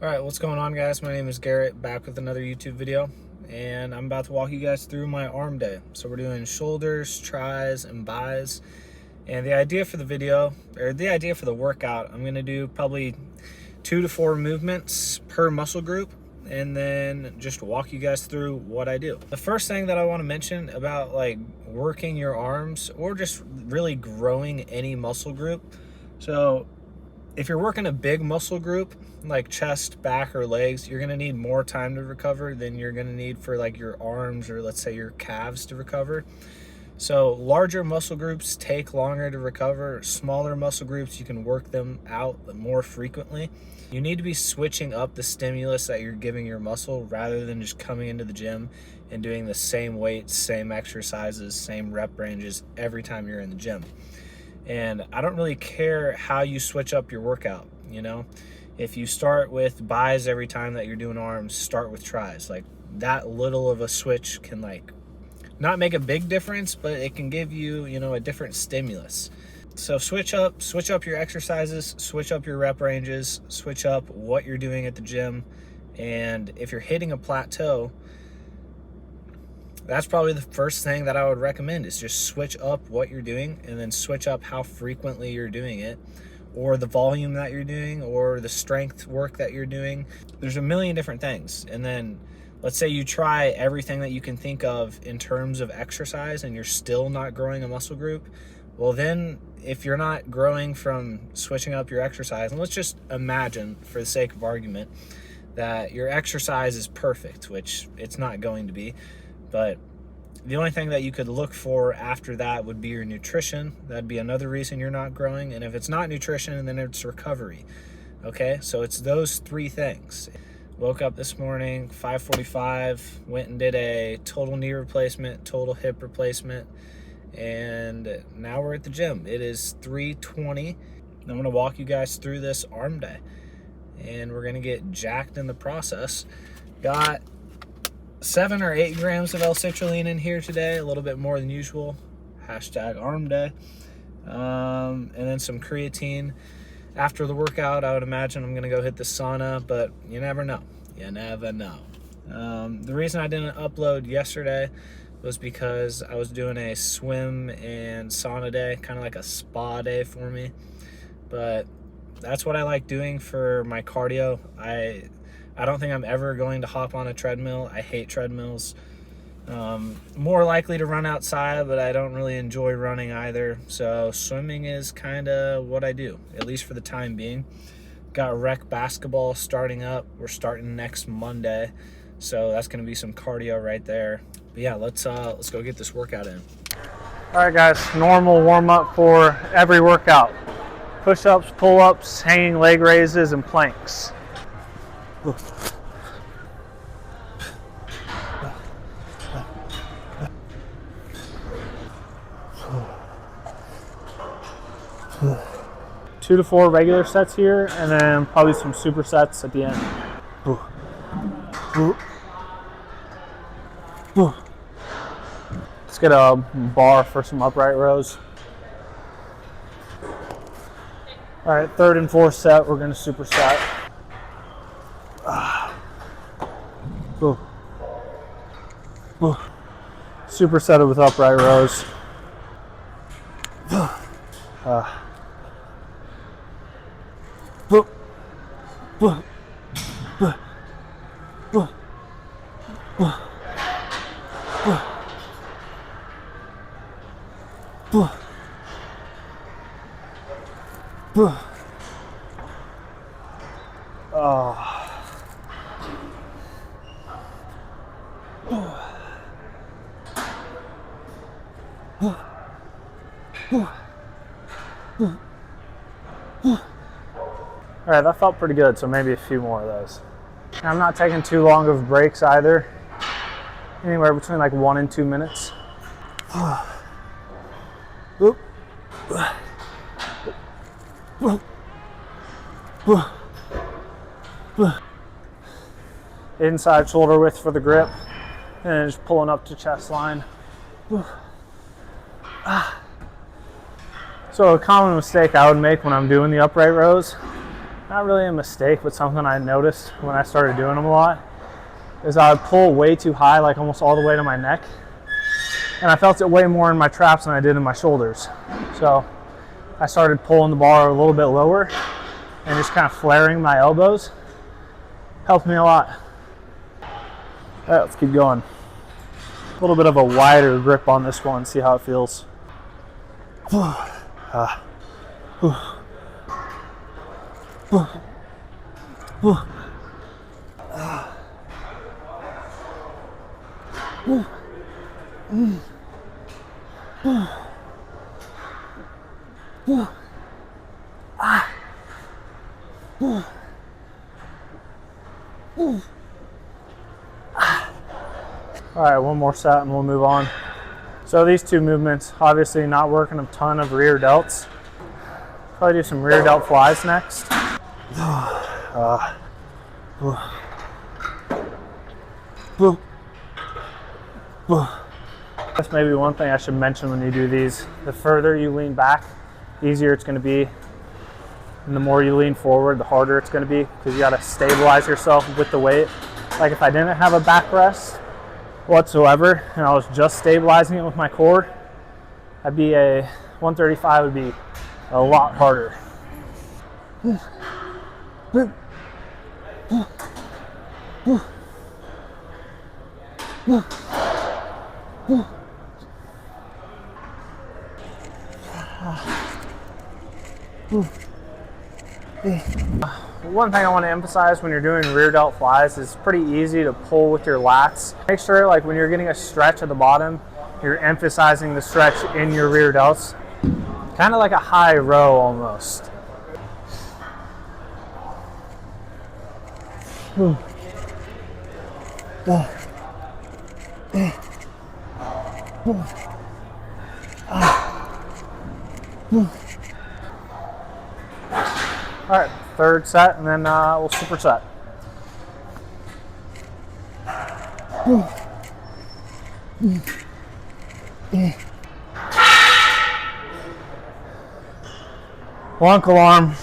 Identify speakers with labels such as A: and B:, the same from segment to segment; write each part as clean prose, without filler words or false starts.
A: Alright, what's going on, guys? My name is Garrett, back with another YouTube video, and I'm about to walk you guys through my arm day. So we're doing shoulders, tris, and bis. And the idea for the video, or the idea for the workout, I'm going to do probably 2 to 4 movements per muscle group, and then just walk you guys through what I do. The first thing that I want to mention about like working your arms, or just really growing any muscle group. So if you're working a big muscle group like chest, back, or legs, you're gonna need more time to recover than you're gonna need for like your arms or let's say your calves to recover. So larger muscle groups take longer to recover. Smaller muscle groups, you can work them out more frequently. You need to be switching up the stimulus that you're giving your muscle rather than just coming into the gym and doing the same weights, same exercises, same rep ranges every time you're in the gym. And I don't really care how you switch up your workout, you know? If you start with bis every time that you're doing arms, start with tris. Like that little of a switch can like not make a big difference, but it can give you, you know, a different stimulus. So switch up your exercises, switch up your rep ranges, switch up what you're doing at the gym. And if you're hitting a plateau, that's probably the first thing that I would recommend, is just switch up what you're doing and then switch up how frequently you're doing it, or the volume that you're doing, or the strength work that you're doing. There's a million different things. And then let's say you try everything that you can think of in terms of exercise and you're still not growing a muscle group. Well, then if you're not growing from switching up your exercise, and let's just imagine for the sake of argument that your exercise is perfect, which it's not going to be, but the only thing that you could look for after that would be your nutrition. That'd be another reason you're not growing. And if it's not nutrition, then it's recovery. Okay, so it's those 3 things. Woke up this morning, 5:45, went and did a total knee replacement, total hip replacement, and now we're at the gym. It is 3:20. I'm gonna walk you guys through this arm day, and we're gonna get jacked in the process. Got 7 or 8 grams of L-citrulline in here today, a little bit more than usual. Hashtag arm day. And then some creatine. After the workout, I would imagine I'm gonna go hit the sauna, but you never know. You never know. The reason I didn't upload yesterday was because I was doing a swim and sauna day, kind of like a spa day for me. But that's what I like doing for my cardio. I don't think I'm ever going to hop on a treadmill. I hate treadmills. More likely to run outside, but I don't really enjoy running either. So swimming is kind of what I do, at least for the time being. Got rec basketball starting up. We're starting next Monday, so that's going to be some cardio right there. But yeah, let's go get this workout in. All right, guys. Normal warm up for every workout: push-ups, pull-ups, hanging leg raises, and planks. 2 to 4 regular sets here, and then probably some supersets at the end. Let's get a bar for some upright rows. All right, 3rd and 4th set, we're gonna superset. Superset it with upright rows. All right, that felt pretty good, so maybe a few more of those. And I'm not taking too long of breaks either. Anywhere between like 1 and 2 minutes. Inside shoulder width for the grip, and then just pulling up to chest line. So a common mistake I would make when I'm doing the upright rows,
B: not really a mistake, but something I noticed when I started doing them a lot, is I would pull way too high, like almost all the way to my neck. And I felt it way more in my traps than I did in my shoulders. So I started pulling the bar a little bit lower and just kind of flaring my elbows. Helped me a lot. All right, let's keep going. A little bit of a wider grip on this one, see how it feels. All right, one more set and we'll move on. So these two movements, obviously not working a ton of rear delts. Probably do some rear delt flies next. That's maybe one thing I should mention when you do these. The further you lean back, the easier it's going to be. And the more you lean forward, the harder it's going to be, because you got to stabilize yourself with the weight. Like if I didn't have a backrest whatsoever and I was just stabilizing it with my core, I'd be a 135 would be a lot harder. One thing I want to emphasize when you're doing rear delt flies is it's pretty easy to pull with your lats. Make sure like when you're getting a stretch at the bottom, you're emphasizing the stretch in your rear delts. Kind of like a high row almost. All right, third set, and then we'll superset. Uncle arm.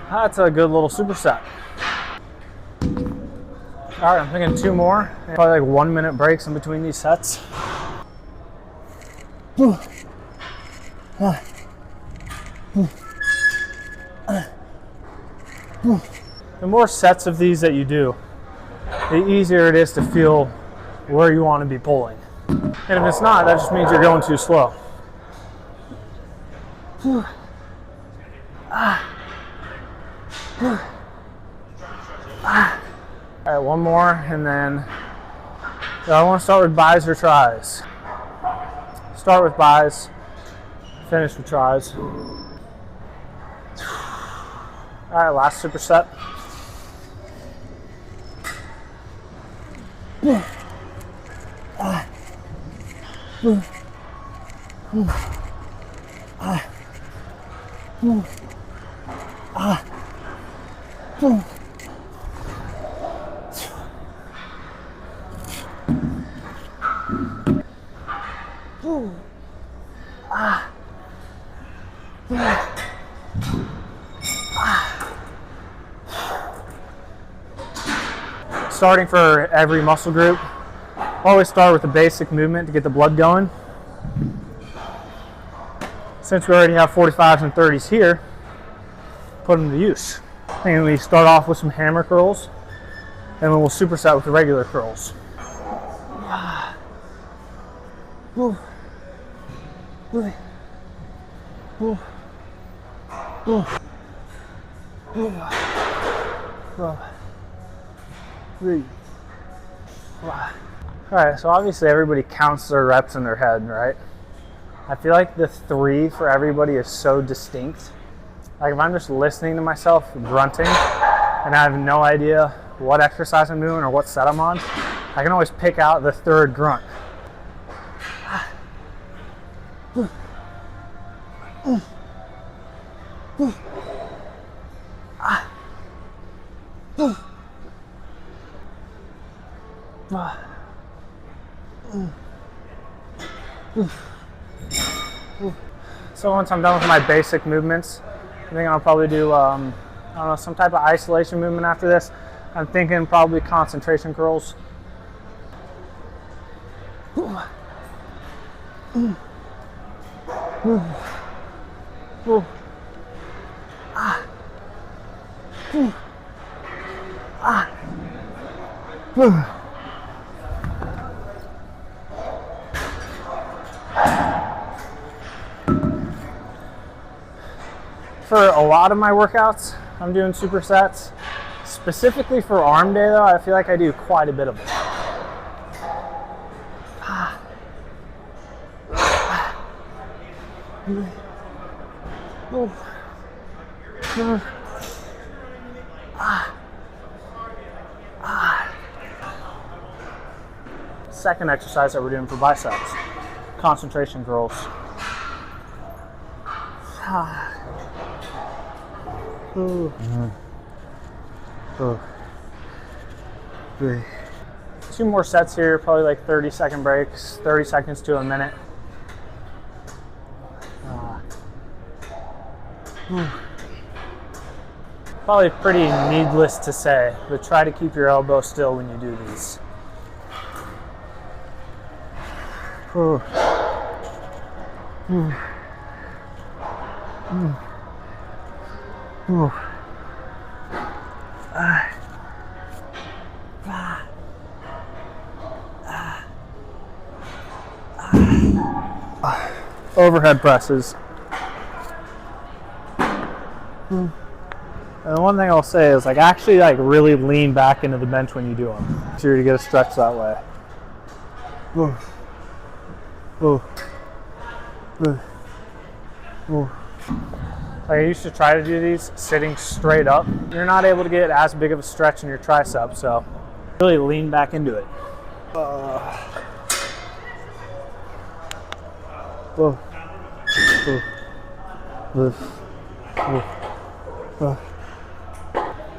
B: That's a good little superset. All right, I'm thinking two more. Probably like 1 minute breaks in between these sets. The more sets of these that you do, the easier it is to feel where you want to be pulling. And if it's not, that just means you're going too slow. All right, one more, and then I want to start with buys or tries. Start with buys, finish with tries. All right, last superset. Starting for every muscle group, always start with the basic movement to get the blood going. Since we already have 45s and 30s here, put them to use. And we start off with some hammer curls, and then we'll superset with the regular curls. Alright, so obviously everybody counts their reps in their head, right? I feel like the 3 for everybody is so distinct. Like if I'm just listening to myself grunting and I have no idea what exercise I'm doing or what set I'm on, I can always pick out the 3rd grunt. So once I'm done with my basic movements, I think I'll probably do I don't know, some type of isolation movement after this. I'm thinking probably concentration curls. For a lot of my workouts, I'm doing supersets. Specifically for arm day though, I feel like I do quite a bit of it. Second exercise that we're doing for biceps, concentration curls. Two more sets here, probably like 30-second breaks, 30 seconds to a minute. Probably pretty needless to say, but try to keep your elbow still when you do these. Overhead presses. And the one thing I'll say is like actually like really lean back into the bench when you do them. Make sure you get a stretch that way. Like I used to try to do these sitting straight up. You're not able to get as big of a stretch in your tricep, so really lean back into it.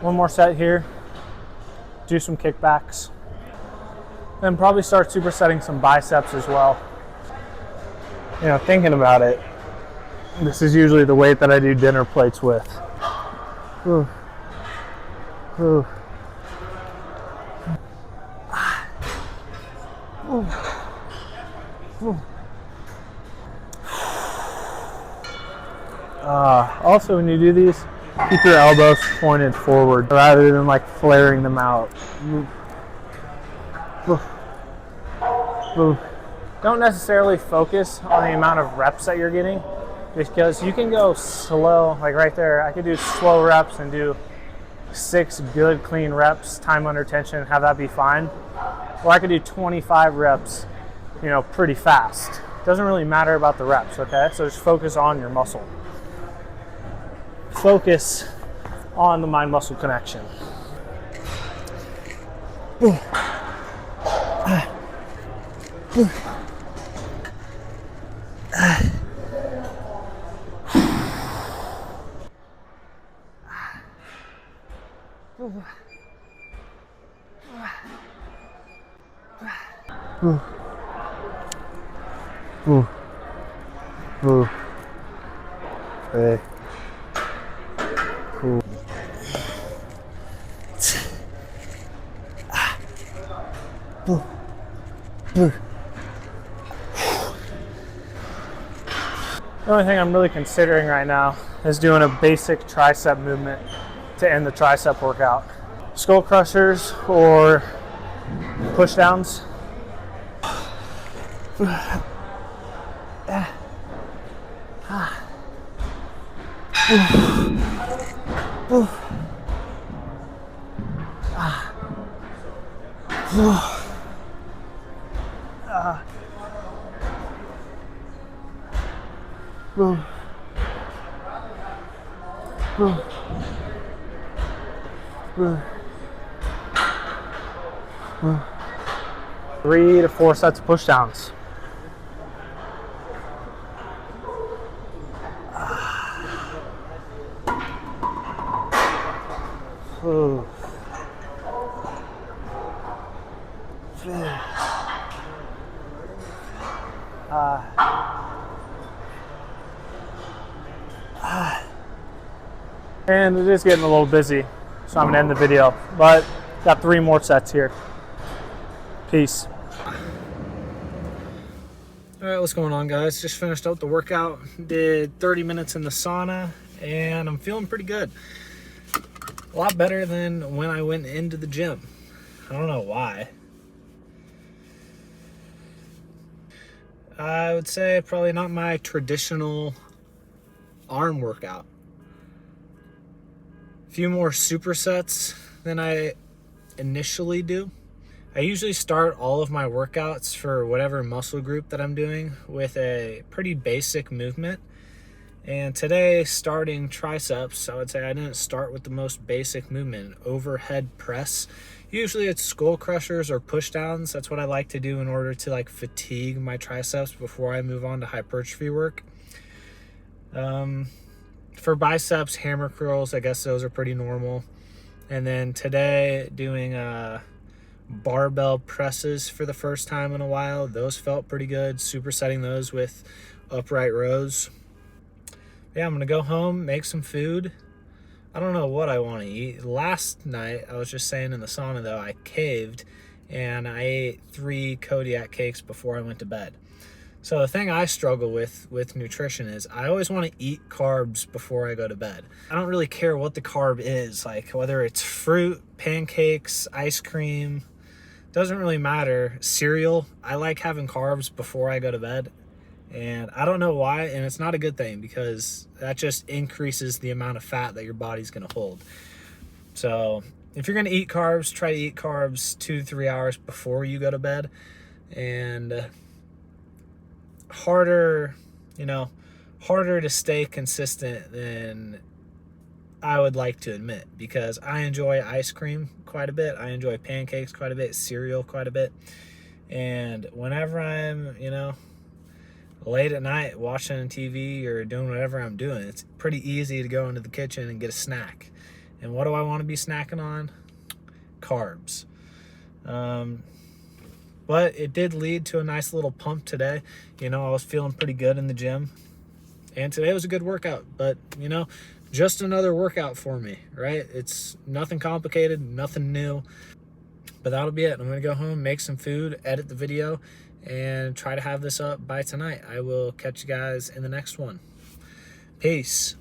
B: One more set here. Do some kickbacks. Then probably start supersetting some biceps as well. You know, thinking about it, this is usually the weight that I do dinner plates with. Also, when you do these, keep your elbows pointed forward rather than like flaring them out. Don't necessarily focus on the amount of reps that you're getting, because you can go slow, like right there. I could do slow reps and do 6 good clean reps, time under tension, have that be fine. Or I could do 25 reps, you know, pretty fast. Doesn't really matter about the reps, okay? So just focus on your muscle. Focus on the mind-muscle connection. Hey. Cool. The only thing I'm really considering right now is doing a basic tricep movement to end the tricep workout. Skull crushers or push downs. Three to 4 sets of push downs. Ooh. And it is getting a little busy, so I'm gonna end the video, but got 3 more sets here. Peace.
A: All right, what's going on, guys? Just finished out the workout, did 30 minutes in the sauna, and I'm feeling pretty good. A lot better than when I went into the gym. I don't know why. I would say probably not my traditional arm workout. A few more supersets than I initially do. I usually start all of my workouts for whatever muscle group that I'm doing with a pretty basic movement. And today, starting triceps, I would say I didn't start with the most basic movement, overhead press. Usually it's skull crushers or push downs. That's what I like to do in order to like fatigue my triceps before I move on to hypertrophy work. For biceps, hammer curls, I guess those are pretty normal. And then today, doing barbell presses for the first time in a while. Those felt pretty good. Supersetting those with upright rows. Yeah, I'm gonna go home, make some food. I don't know what I want to eat. Last night, I was just saying in the sauna though, I caved and I ate 3 Kodiak cakes before I went to bed. So the thing I struggle with nutrition is I always want to eat carbs before I go to bed. I don't really care what the carb is, like whether it's fruit, pancakes, ice cream, doesn't really matter. Cereal, I like having carbs before I go to bed. And I don't know why, and it's not a good thing because that just increases the amount of fat that your body's gonna hold. So if you're gonna eat carbs, try to eat carbs 2 to 3 hours before you go to bed. And harder to stay consistent than I would like to admit, because I enjoy ice cream quite a bit. I enjoy pancakes quite a bit, cereal quite a bit. And whenever I'm, late at night watching TV or doing whatever I'm doing, it's pretty easy to go into the kitchen and get a snack. And what do I want to be snacking on? Carbs. But it did lead to a nice little pump today. I was feeling pretty good in the gym. And today was a good workout. But, just another workout for me, right? It's nothing complicated, nothing new. But that'll be it. I'm going to go home, make some food, edit the video, and try to have this up by tonight. I will catch you guys in the next one. Peace.